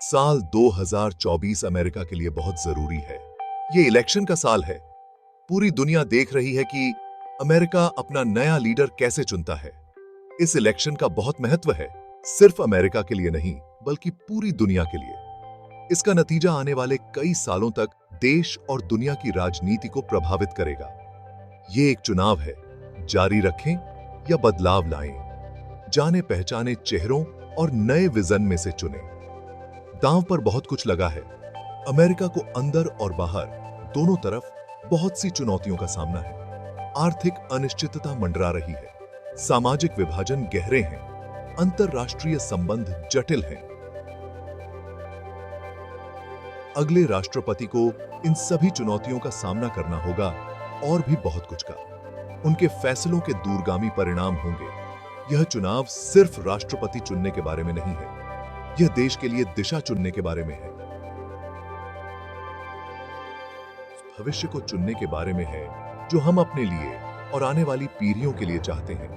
साल 2024 अमेरिका के लिए बहुत जरूरी है। ये इलेक्शन का साल है। पूरी दुनिया देख रही है कि अमेरिका अपना नया लीडर कैसे चुनता है। इस इलेक्शन का बहुत महत्व है, सिर्फ अमेरिका के लिए नहीं, बल्कि पूरी दुनिया के लिए। इसका नतीजा आने वाले कई सालों तक देश और दुनिया की राजनीति को प्रभावित करेगा। ये एक चुनाव है, जारी रखें या बदलाव लाएं। जाने पहचाने चेहरों और नए विजन में से चुनें। दांव पर बहुत कुछ लगा है। अमेरिका को अंदर और बाहर दोनों तरफ बहुत सी चुनौतियों का सामना है। आर्थिक अनिश्चितता मंडरा रही है, सामाजिक विभाजन गहरे हैं, अंतरराष्ट्रीय संबंध जटिल हैं। अगले राष्ट्रपति को इन सभी चुनौतियों का सामना करना होगा और भी बहुत कुछ का। उनके फैसलों के दूरगामी परिणाम होंगे। यह चुनाव सिर्फ राष्ट्रपति चुनने के बारे में नहीं है, यह देश के लिए दिशा चुनने के बारे में है। भविष्य को चुनने के बारे में है जो हम अपने लिए और आने वाली पीढ़ियों के लिए चाहते हैं।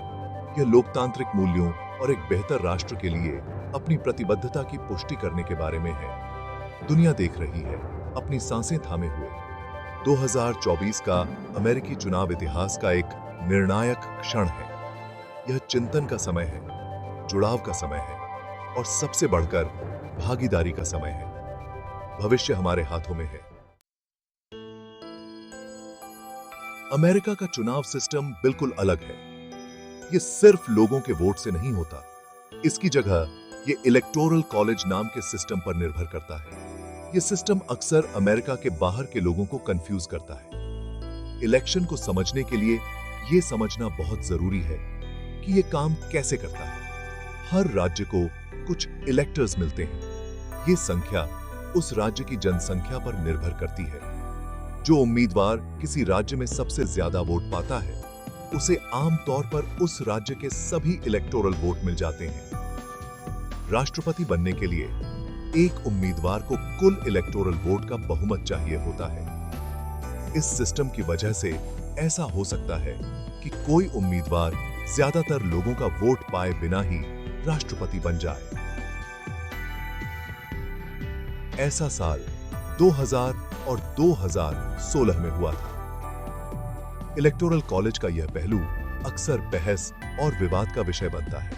यह लोकतांत्रिक मूल्यों और एक बेहतर राष्ट्र के लिए अपनी प्रतिबद्धता की पुष्टि करने के बारे में है। दुनिया देख रही है, अपनी सांसें थामे हुए। 2024 का अमेरिकी चुनाव इतिहास का एक निर्णायक क्षण है। यह चिंतन का समय है, जुड़ाव का समय है और सबसे बढ़कर भागीदारी का समय है। भविष्य हमारे हाथों में है। अमेरिका का चुनाव सिस्टम बिल्कुल अलग है। यह सिर्फ लोगों के वोट से नहीं होता। इसकी जगह यह इलेक्टोरल कॉलेज नाम के सिस्टम पर निर्भर करता है। यह सिस्टम अक्सर अमेरिका के बाहर के लोगों को कंफ्यूज करता है। इलेक्शन को समझने के लिए यह समझना बहुत जरूरी है कि यह काम कैसे करता है। हर राज्य को कुछ इलेक्टर्स मिलते हैं। ये संख्या उस राज्य की जनसंख्या पर निर्भर करती है। जो उम्मीदवार किसी राज्य में सबसे ज्यादा वोट पाता है, उसे आमतौर पर उस राज्य के सभी इलेक्टोरल वोट मिल जाते हैं। राष्ट्रपति बनने के लिए एक उम्मीदवार को कुल इलेक्टोरल वोट का बहुमत चाहिए होता है। इस सिस्टम की वजह से ऐसा हो सकता है कि कोई उम्मीदवार ज्यादातर लोगों का वोट पाए बिना ही राष्ट्रपति बन जाए। ऐसा साल 2000 और 2016 में हुआ था। इलेक्टोरल कॉलेज का यह पहलू अक्सर बहस और विवाद का विषय बनता है।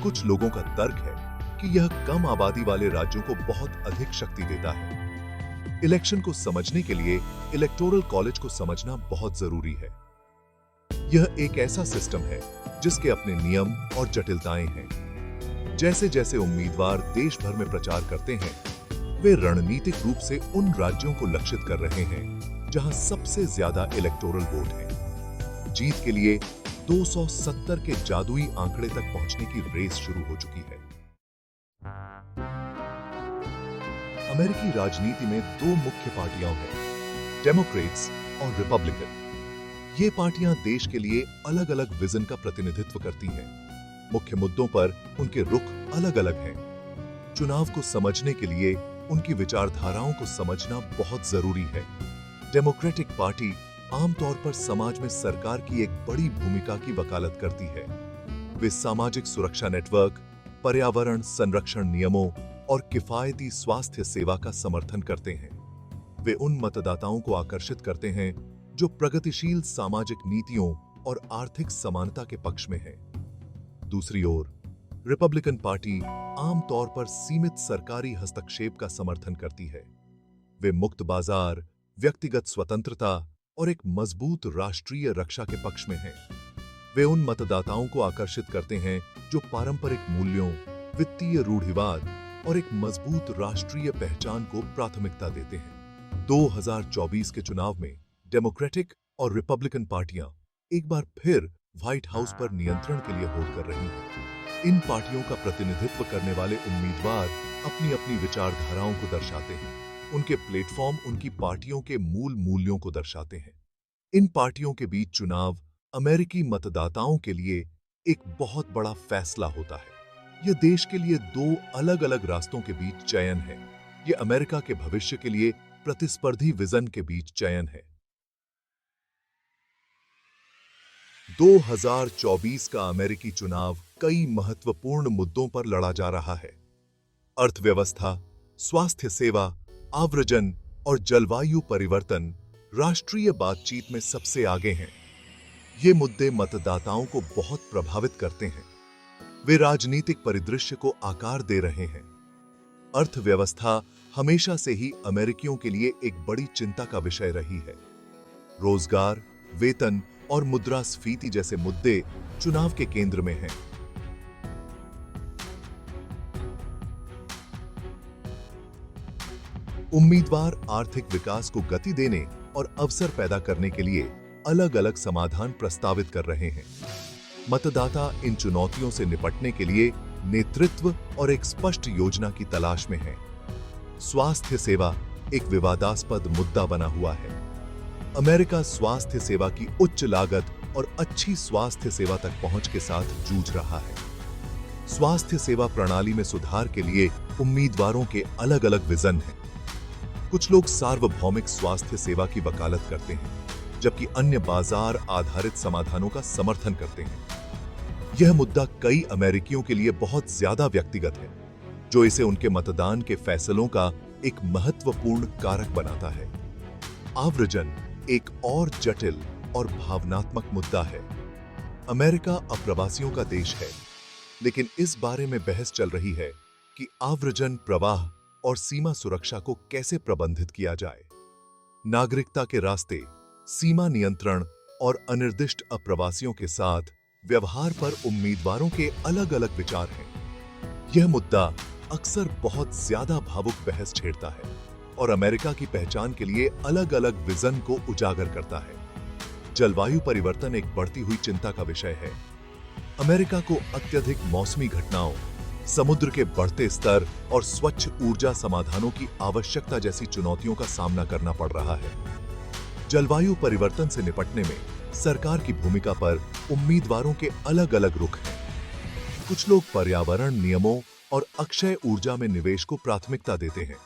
कुछ लोगों का तर्क है कि यह कम आबादी वाले राज्यों को बहुत अधिक शक्ति देता है। इलेक्शन को समझने के लिए इलेक्टोरल कॉलेज को समझना बहुत जरूरी है। यह एक ऐसा सिस्टम है जिसके अपने नियम और जटिलताएं हैं। जैसे जैसे उम्मीदवार देश भर में प्रचार करते हैं, वे रणनीतिक रूप से उन राज्यों को लक्षित कर रहे हैं जहां सबसे ज्यादा इलेक्टोरल वोट हैं। जीत के लिए 270 के जादुई आंकड़े तक पहुंचने की रेस शुरू हो चुकी है। अमेरिकी राजनीति में दो मुख्य पार्टियां हैं, डेमोक्रेट्स और रिपब्लिकन। ये पार्टियां देश के लिए अलग अलग विजन का प्रतिनिधित्व करती हैं। मुख्य मुद्दों पर उनके रुख अलग अलग हैं। चुनाव को समझने के लिए उनकी विचारधाराओं को समझना बहुत जरूरी है। डेमोक्रेटिक पार्टी आमतौर पर समाज में सरकार की एक बड़ी भूमिका की वकालत करती है। वे सामाजिक सुरक्षा नेटवर्क, पर्यावरण संरक्षण नियमों और किफायती स्वास्थ्य सेवा का समर्थन करते हैं। वे उन मतदाताओं को आकर्षित करते हैं जो प्रगतिशील सामाजिक नीतियों और आर्थिक समानता के पक्ष में है। दूसरी ओर रिपब्लिकन पार्टी आमतौर पर सीमित सरकारी हस्तक्षेप का समर्थन करती है। वे मुक्त बाजार, व्यक्तिगत स्वतंत्रता और एक मजबूत राष्ट्रीय रक्षा के पक्ष में हैं। वे उन मतदाताओं को आकर्षित करते हैं जो पारंपरिक मूल्यों, वित्तीय रूढ़िवाद और एक मजबूत राष्ट्रीय पहचान को प्राथमिकता देते हैं। 2024 के चुनाव में डेमोक्रेटिक और रिपब्लिकन पार्टियां एक बार फिर व्हाइट हाउस पर नियंत्रण के लिए होड़ कर रही हैं। इन पार्टियों का प्रतिनिधित्व करने वाले उम्मीदवार अपनी अपनी विचारधाराओं को दर्शाते हैं। उनके प्लेटफॉर्म उनकी पार्टियों के मूल मूल्यों को दर्शाते हैं। इन पार्टियों के बीच चुनाव अमेरिकी मतदाताओं के लिए एक बहुत बड़ा फैसला होता है। यह देश के लिए दो अलग अलग रास्तों के बीच चयन है। यह अमेरिका के भविष्य के लिए प्रतिस्पर्धी विजन के बीच चयन है। 2024 का अमेरिकी चुनाव कई महत्वपूर्ण मुद्दों पर लड़ा जा रहा है। अर्थव्यवस्था, स्वास्थ्य सेवा, आव्रजन और जलवायु परिवर्तन राष्ट्रीय बातचीत में सबसे आगे हैं। ये मुद्दे मतदाताओं को बहुत प्रभावित करते हैं। वे राजनीतिक परिदृश्य को आकार दे रहे हैं। अर्थव्यवस्था हमेशा से ही अमेरिकियों के लिए एक बड़ी चिंता का विषय रही है। रोजगार, वेतन और मुद्रास्फीति जैसे मुद्दे चुनाव के केंद्र में हैं। उम्मीदवार आर्थिक विकास को गति देने और अवसर पैदा करने के लिए अलग-अलग समाधान प्रस्तावित कर रहे हैं। मतदाता इन चुनौतियों से निपटने के लिए नेतृत्व और एक स्पष्ट योजना की तलाश में हैं। स्वास्थ्य सेवा एक विवादास्पद मुद्दा बना हुआ है। अमेरिका स्वास्थ्य सेवा की उच्च लागत और अच्छी स्वास्थ्य सेवा तक पहुंच के साथ जूझ रहा है। स्वास्थ्य सेवा प्रणाली में सुधार के लिए उम्मीदवारों के अलग-अलग विजन हैं। कुछ लोग सार्वभौमिक स्वास्थ्य सेवा की वकालत करते हैं, जबकि अन्य बाजार आधारित समाधानों का समर्थन करते हैं। यह मुद्दा कई अमेरिकियों के लिए बहुत ज्यादा व्यक्तिगत है, जो इसे उनके मतदान के फैसलों का एक महत्वपूर्ण कारक बनाता है। आव्रजन एक और जटिल और भावनात्मक मुद्दा है। अमेरिका अप्रवासियों का देश है, लेकिन इस बारे में बहस चल रही है कि आव्रजन प्रवाह और सीमा सुरक्षा को कैसे प्रबंधित किया जाए। नागरिकता के रास्ते, सीमा नियंत्रण और अनिर्दिष्ट अप्रवासियों के साथ व्यवहार पर उम्मीदवारों के अलग-अलग विचार हैं। यह मुद्दा अक्सर बहुत ज्यादा भावुक बहस छेड़ता है और अमेरिका की पहचान के लिए अलग-अलग विजन को उजागर करता है। जलवायु परिवर्तन एक बढ़ती हुई चिंता का विषय है। अमेरिका को अत्यधिक मौसमी घटनाओं, समुद्र के बढ़ते स्तर और स्वच्छ ऊर्जा समाधानों की आवश्यकता जैसी चुनौतियों का सामना करना पड़ रहा है। जलवायु परिवर्तन से निपटने में सरकार की भूमिका पर उम्मीदवारों के अलग-अलग रुख हैं। कुछ लोग पर्यावरण नियमों और अक्षय ऊर्जा में निवेश को प्राथमिकता देते हैं,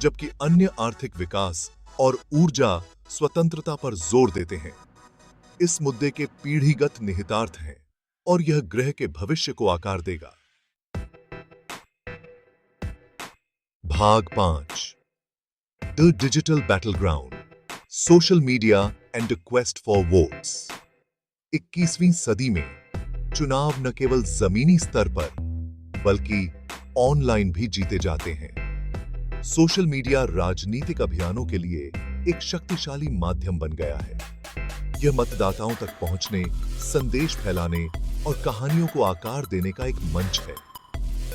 जबकि अन्य आर्थिक विकास और ऊर्जा स्वतंत्रता पर जोर देते हैं। इस मुद्दे के पीढ़ीगत निहितार्थ हैं और यह ग्रह के भविष्य को आकार देगा। भाग 5, the digital Battleground, social media and the quest for votes. 21वीं सदी में चुनाव न केवल जमीनी स्तर पर बल्कि ऑनलाइन भी जीते जाते हैं। सोशल मीडिया राजनीतिक अभियानों के लिए एक शक्तिशाली माध्यम बन गया है। यह मतदाताओं तक पहुंचने, संदेश फैलाने और कहानियों को आकार देने का एक मंच है।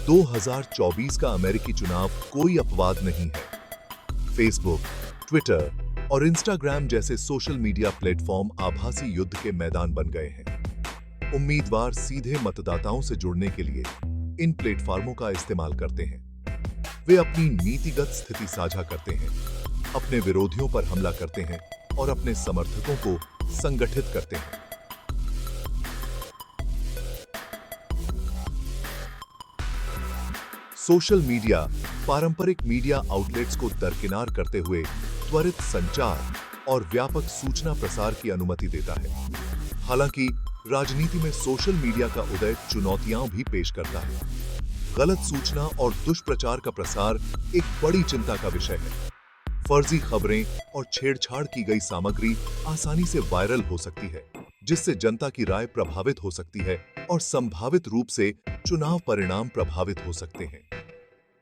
2024 का अमेरिकी चुनाव कोई अपवाद नहीं है। फेसबुक, ट्विटर और इंस्टाग्राम जैसे सोशल मीडिया प्लेटफॉर्म आभासी युद्ध के मैदान बन गए हैं। उम्मीदवार सीधे मतदाताओं से जुड़ने के लिए इन प्लेटफॉर्मों का इस्तेमाल करते हैं। वे अपनी नीतिगत स्थिति साझा करते हैं, अपने विरोधियों पर हमला करते हैं और अपने समर्थकों को संगठित करते हैं। सोशल मीडिया पारंपरिक मीडिया आउटलेट्स को दरकिनार करते हुए त्वरित संचार और व्यापक सूचना प्रसार की अनुमति देता है। हालांकि राजनीति में सोशल मीडिया का उदय चुनौतियां भी पेश करता है। गलत सूचना और दुष्प्रचार का प्रसार एक बड़ी चिंता का विषय है। फर्जी खबरें और छेड़छाड़ की गई सामग्री आसानी से वायरल हो सकती है, जिससे जनता की राय प्रभावित हो सकती है और संभावित रूप से चुनाव परिणाम प्रभावित हो सकते हैं।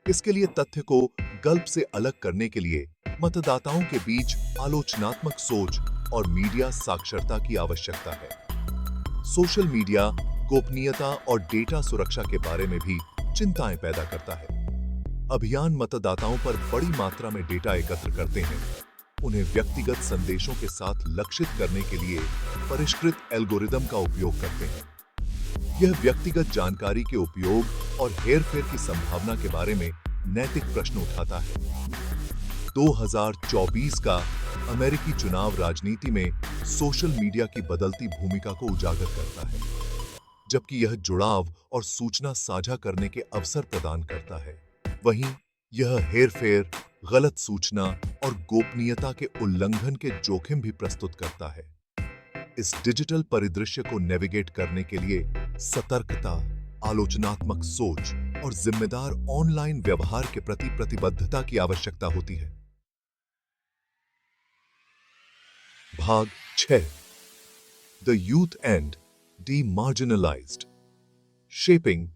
इसके लिए तथ्य को गल्प से अलग करने के लिए मतदाताओं के बीच आलोचनात्मक सोच और मीडिया साक्षरता की आवश्यकता है। सोशल मीडिया गोपनीयता और डेटा सुरक्षा के बारे में भी चिंताएं पैदा करता है। अभियान मतदाताओं पर बड़ी मात्रा में डेटा एकत्र करते हैं, उन्हें व्यक्तिगत संदेशों के साथ लक्षित करने के लिए परिष्कृत एल्गोरिदम का उपयोग करते हैं। यह व्यक्तिगत जानकारी के उपयोग और हेरफेर की संभावना के बारे में नैतिक प्रश्न उठाता है। 2024 का अमेरिकी चुनाव राजनीति में सोशल मीडिया की बदलती भूमिका को उजागर करता है, जबकि यह जुड़ाव और सूचना साझा करने के अवसर प्रदान करता है। वहीं यह हेरफेर, गलत सूचना और गोपनीयता के उल्लंघन के जोखिम भी प्रस्तुत करता है। इस डिजिटल परिदृश्य को नेविगेट करने के लिए सतर्कता, आलोचनात्मक सोच और जिम्मेदार ऑनलाइन व्यवहार के प्रति प्रतिबद्धता की आवश्यकता होती है। भाग 6 the youth and demarginalized shaping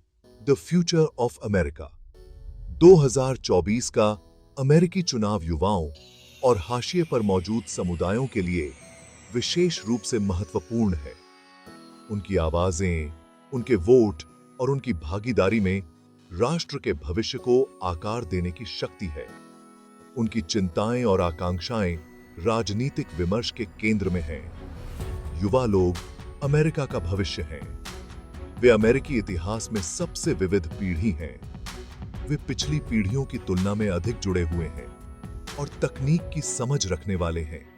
the future of America. 2024 का अमेरिकी चुनाव युवाओं और हाशिए पर मौजूद समुदायों के लिए विशेष रूप से महत्वपूर्ण है। उनकी आवाजें, उनके वोट और उनकी भागीदारी में राष्ट्र के भविष्य को आकार देने की शक्ति है। उनकी चिंताएं और आकांक्षाएं राजनीतिक विमर्श के केंद्र में हैं। युवा लोग अमेरिका का भविष्य हैं। वे अमेरिकी इतिहास में सबसे विविध पीढ़ी हैं। वे पिछली पीढ़ियों की तुलना में अधिक जुड़े हुए हैं और तकनीक की समझ रखने वाले हैं।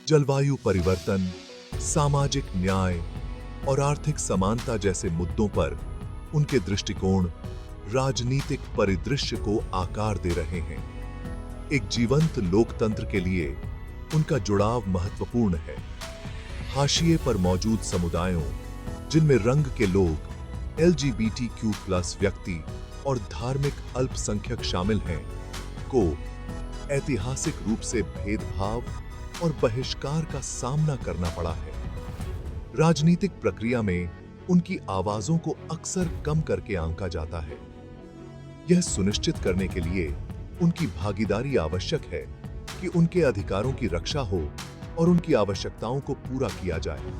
जलवायु परिवर्तन, सामाजिक न्याय और आर्थिक समानता जैसे मुद्दों पर उनके दृष्टिकोण राजनीतिक परिदृश्य को आकार दे रहे हैं। एक जीवंत लोकतंत्र के लिए उनका जुड़ाव महत्वपूर्ण है। हाशिए पर मौजूद समुदायों, जिनमें रंग के लोग, LGBTQ+ व्यक्ति और धार्मिक अल्पसंख्यक शामिल हैं, को ऐतिहासिक रूप से भेदभाव और बहिष्कार का सामना करना पड़ा है। राजनीतिक प्रक्रिया में उनकी आवाजों को अक्सर कम करके आंका जाता है। यह सुनिश्चित करने के लिए उनकी भागीदारी आवश्यक है कि उनके अधिकारों की रक्षा हो और उनकी आवश्यकताओं को पूरा किया जाए। –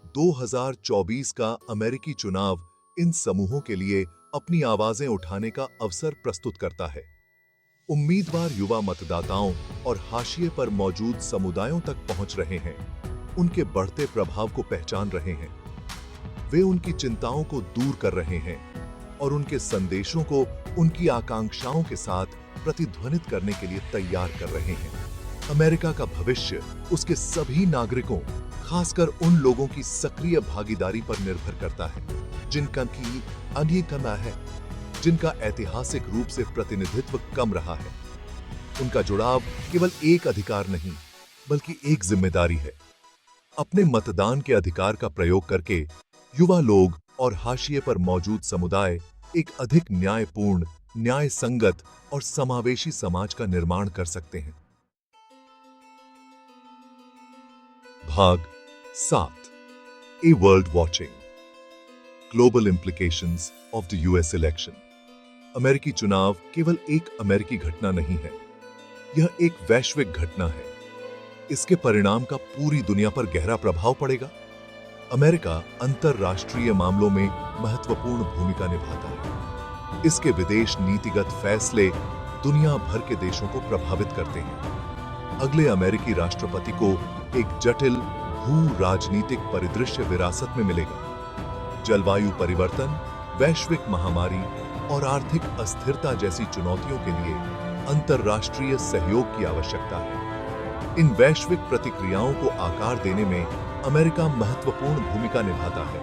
2024 का अमेरिकी चुनाव इन समूहों के लिए अपनी आवाजें उठाने का अवसर प्रस्तुत करता है। उम्मीदवार युवा मतदाताओं और हाशिए पर मौजूद समुदायों तक पहुंच रहे हैं, उनके बढ़ते प्रभाव को पहचान रहे हैं। वे उनकी चिंताओं को दूर कर रहे हैं और उनके संदेशों को उनकी आकांक्षाओं के साथ प्रतिध्वनित करने के लिए तैयार कर रहे हैं। अमेरिका का भविष्य उसके सभी नागरिकों, खासकर उन लोगों की सक्रिय भागीदारी पर निर्भर करता है जिनका की अनियमितता है, जिनका ऐतिहासिक रूप से प्रतिनिधित्व कम रहा है। उनका जुड़ाव केवल एक अधिकार नहीं, बल्कि एक जिम्मेदारी है। अपने मतदान के अधिकार का प्रयोग करके युवा लोग और हाशिए पर मौजूद समुदाय एक अधिक न्यायपूर्ण, न्याय संगत और समावेशी समाज का निर्माण कर सकते हैं। भाग 7 a world watching global implications of the US election. अमेरिकी चुनाव केवल एक अमेरिकी घटना नहीं है, यह एक वैश्विक घटना है। इसके परिणाम का पूरी दुनिया पर गहरा प्रभाव पड़ेगा। अमेरिका अंतरराष्ट्रीय मामलों में महत्वपूर्ण भूमिका निभाता है। इसके विदेश नीतिगत फैसले दुनिया भर के देशों को प्रभावित करते हैं। अगले अमेरिकी राष्ट्रपति को एक जटिल भू राजनीतिक परिदृश्य विरासत में मिलेगा। जलवायु परिवर्तन, वैश्विक महामारी और आर्थिक अस्थिरता जैसी चुनौतियों के लिए अंतरराष्ट्रीय सहयोग की आवश्यकता है। इन वैश्विक प्रतिक्रियाओं को आकार देने में अमेरिका महत्वपूर्ण भूमिका निभाता है।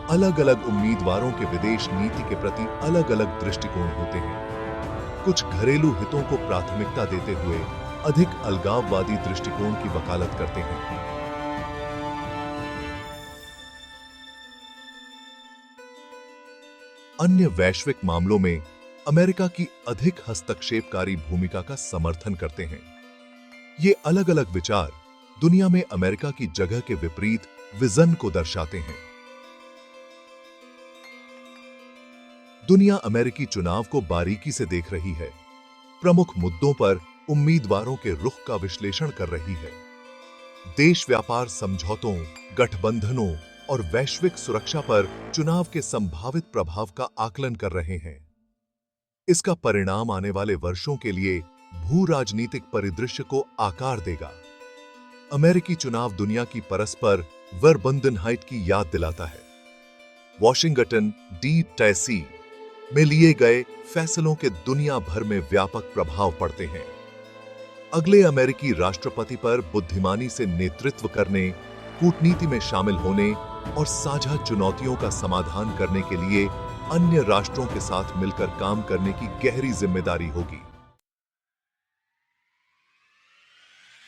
अलग-अलग उम्मीदवारों के विदेश नीति के प्रति अलग-अलग दृष्टिकोण होते हैं। कुछ घरेलू हितों को प्राथमिकता देते हुए अधिक अलगाववादी दृष्टिकोण की वकालत करते हैं। अन्य वैश्विक मामलों में अमेरिका की अधिक हस्तक्षेपकारी भूमिका का समर्थन करते हैं। ये अलग-अलग विचार दुनिया में अमेरिका की जगह के विपरीत विजन को दर्शाते हैं। दुनिया अमेरिकी चुनाव को बारीकी से देख रही है, प्रमुख मुद्दों पर उम्मीदवारों के रुख का विश्लेषण कर रही है। देश व्यापार समझौतों, गठबंधनों और वैश्विक सुरक्षा पर चुनाव के संभावित प्रभाव का आकलन कर रहे हैं। इसका परिणाम आने वाले वर्षों के लिए भू राजनीतिक परिदृश्य को आकार देगा। अमेरिकी चुनाव दुनिया की परस्पर वर्बंधनहाइट की याद दिलाता है। Washington DC. में लिए गए फैसलों के दुनिया भर में व्यापक प्रभाव पड़ते हैं। अगले अमेरिकी राष्ट्रपति पर बुद्धिमानी से नेतृत्व करने, कूटनीति में शामिल होने और साझा चुनौतियों का समाधान करने के लिए अन्य राष्ट्रों के साथ मिलकर काम करने की गहरी जिम्मेदारी होगी।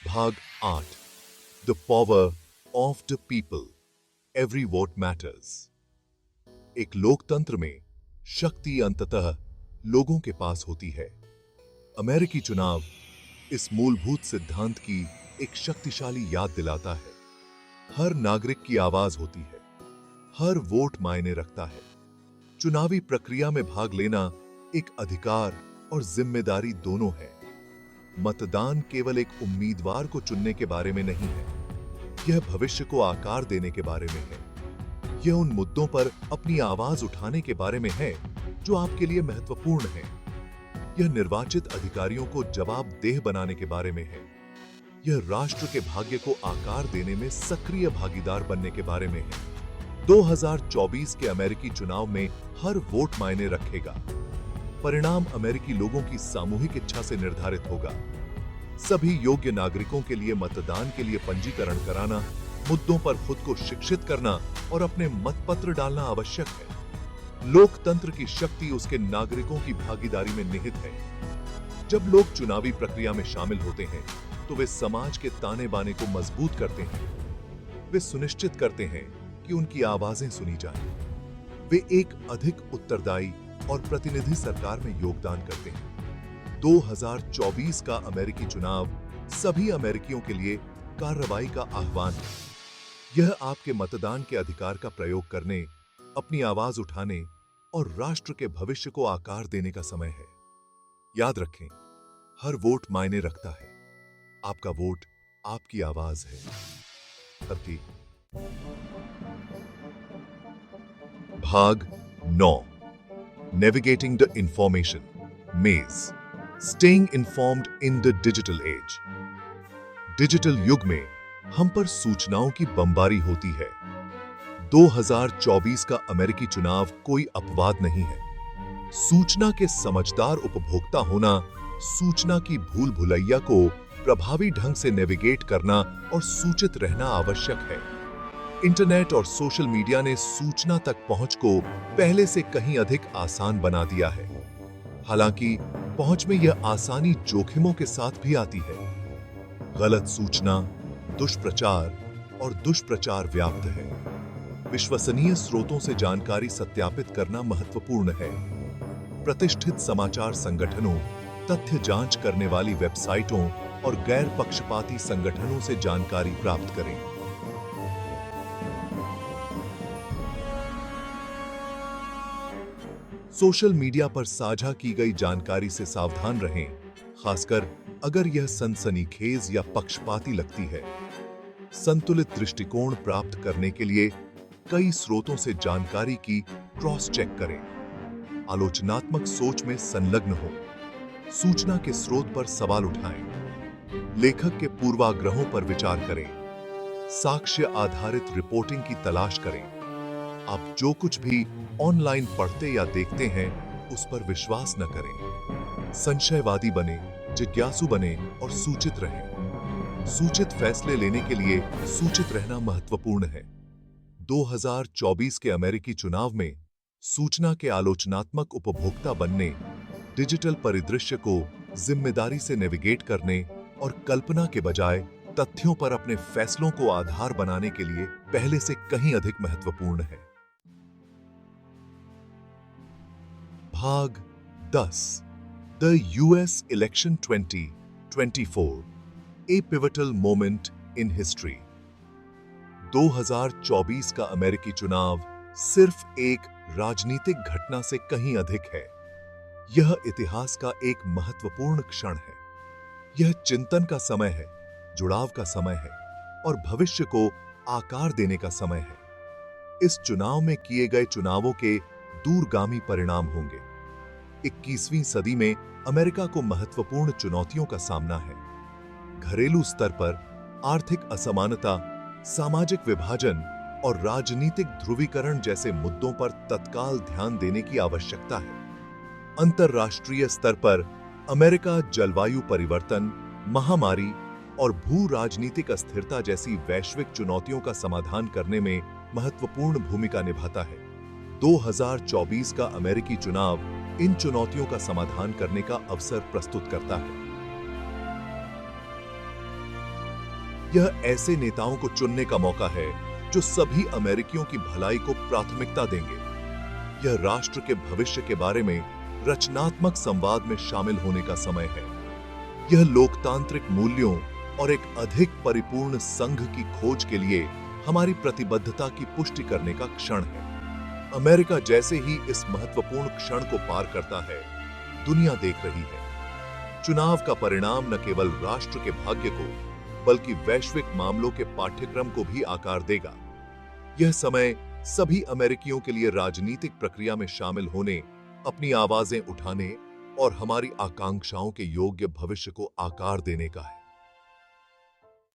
भाग 8 the power of the people, every vote matters. एक लोकतंत्र में शक्ति अंततः लोगों के पास होती है। अमेरिकी चुनाव इस मूलभूत सिद्धांत की एक शक्तिशाली याद दिलाता है। हर नागरिक की आवाज होती है, हर वोट मायने रखता है। चुनावी प्रक्रिया में भाग लेना एक अधिकार और जिम्मेदारी दोनों है। मतदान केवल एक उम्मीदवार को चुनने के बारे में नहीं है, यह भविष्य को आकार देने के बारे में है। यह उन मुद्दों पर अपनी आवाज उठाने के बारे में है जो आपके लिए महत्वपूर्ण है। यह निर्वाचित अधिकारियों को जवाबदेह बनाने के बारे में है। यह राष्ट्र के भाग्य को आकार देने में सक्रिय भागीदार बनने के बारे में है। 2024 के अमेरिकी चुनाव में हर वोट मायने रखेगा। परिणाम अमेरिकी लोगों की सामूहिक इच्छा से निर्धारित होगा। सभी योग्य नागरिकों के लिए मतदान के लिए पंजीकरण कराना, मुद्दों पर खुद को शिक्षित करना और अपने मतपत्र डालना आवश्यक है। लोकतंत्र की शक्ति उसके नागरिकों की भागीदारी में निहित है। जब लोग चुनावी प्रक्रिया में शामिल होते हैं तो वे समाज के ताने बाने को मजबूत करते हैं। वे सुनिश्चित करते हैं कि उनकी आवाजें सुनी जाएं। वे एक अधिक उत्तरदायी और प्रतिनिधि सरकार में योगदान करते हैं। 2024 का अमेरिकी चुनाव सभी अमेरिकियों के लिए कार्रवाई का आह्वान है। यह आपके मतदान के अधिकार का प्रयोग करने, अपनी आवाज उठाने और राष्ट्र के भविष्य को आकार देने का समय है। याद रखें, हर वोट मायने रखता है। आपका वोट आपकी आवाज है। अब भाग 9, नेविगेटिंग द इंफॉर्मेशन मेज, staying informed in the digital age. Digital युग में हम पर सूचनाओं की बमबारी होती है। 2024 का अमेरिकी चुनाव कोई अपवाद नहीं है। सूचना के समझदार उपभोक्ता होना, सूचना की भूल भुलैया को प्रभावी ढंग से नेविगेट करना और सूचित रहना आवश्यक है। इंटरनेट और सोशल मीडिया ने सूचना तक पहुंच को पहले से कहीं अधिक आसान बना दिया है। हालांकि पहुंच में यह आसानी जोखिमों के साथ भी आती है। गलत सूचना, दुष्प्रचार और दुष्प्रचार व्याप्त है। विश्वसनीय स्रोतों से जानकारी सत्यापित करना महत्वपूर्ण है। प्रतिष्ठित समाचार संगठनों, तथ्य जांच करने वाली वेबसाइटों और गैर पक्षपाती संगठनों से जानकारी प्राप्त करें। सोशल मीडिया पर साझा की गई जानकारी से सावधान रहें, खासकर अगर यह सनसनीखेज या पक्षपाती लगती है। संतुलित दृष्टिकोण प्राप्त करने के लिए कई स्रोतों से जानकारी की क्रॉस चेक करें। आलोचनात्मक सोच में संलग्न हो। सूचना के स्रोत पर सवाल उठाएं। लेखक के पूर्वाग्रहों पर विचार करें। साक्ष्य आधारित रिपोर्टिंग की तलाश करें। आप जो कुछ भी ऑनलाइन पढ़ते या देखते हैं, उस पर विश्वास न करें। संशयवादी बने, जिज्ञासु बने और सूचित रहें। सूचित फैसले लेने के लिए सूचित रहना महत्वपूर्ण है। 2024 के अमेरिकी चुनाव में सूचना के आलोचनात्मक उपभोक्ता बनने, डिजिटल परिदृश्य को जिम्मेदारी से नेविगेट करने और कल्पना के बजाय तथ्यों पर अपने फैसलों को आधार बनाने के लिए पहले से कहीं अधिक महत्वपूर्ण है। भाग 10, The US Election 2024, A Pivotal Moment in History। 2024 का अमेरिकी चुनाव सिर्फ एक राजनीतिक घटना से कहीं अधिक है। यह इतिहास का एक महत्वपूर्ण क्षण है। यह चिंतन का समय है, जुड़ाव का समय है और भविष्य को आकार देने का समय है। इस चुनाव में किए गए चुनावों के दूरगामी परिणाम होंगे। 21वीं सदी में अमेरिका को महत्वपूर्ण चुनौतियों का सामना है। घरेलू स्तर पर आर्थिक असमानता, सामाजिक विभाजन और राजनीतिक ध्रुवीकरण जैसे मुद्दों पर तत्काल ध्यान देने की आवश्यकता है। अंतर्राष्ट्रीय स्तर पर अमेरिका जलवायु परिवर्तन, महामारी और भू राजनीतिक अस्थिरता जैसी वैश्विक चुनौतियों का समाधान करने में महत्वपूर्ण भूमिका निभाता है। 2024 का अमेरिकी चुनाव इन चुनौतियों का समाधान करने का अवसर प्रस्तुत करता है। यह ऐसे नेताओं को चुनने का मौका है जो सभी अमेरिकियों की भलाई को प्राथमिकता देंगे। यह राष्ट्र के भविष्य के बारे में रचनात्मक संवाद में शामिल होने का समय है। यह लोकतांत्रिक मूल्यों और एक अधिक परिपूर्ण संघ की खोज के लिए हमारी प्रतिबद्धता की पुष्टि करने का क्षण है। अमेरिका जैसे ही इस महत्वपूर्ण क्षण को पार करता है, दुनिया देख रही है। चुनाव का परिणाम न केवल राष्ट्र के भाग्य को, बल्कि वैश्विक मामलों के पाठ्यक्रम को भी आकार देगा। यह समय सभी अमेरिकियों के लिए राजनीतिक प्रक्रिया में शामिल होने, अपनी आवाजें उठाने और हमारी आकांक्षाओं के योग्य भविष्य को आकार देने का है।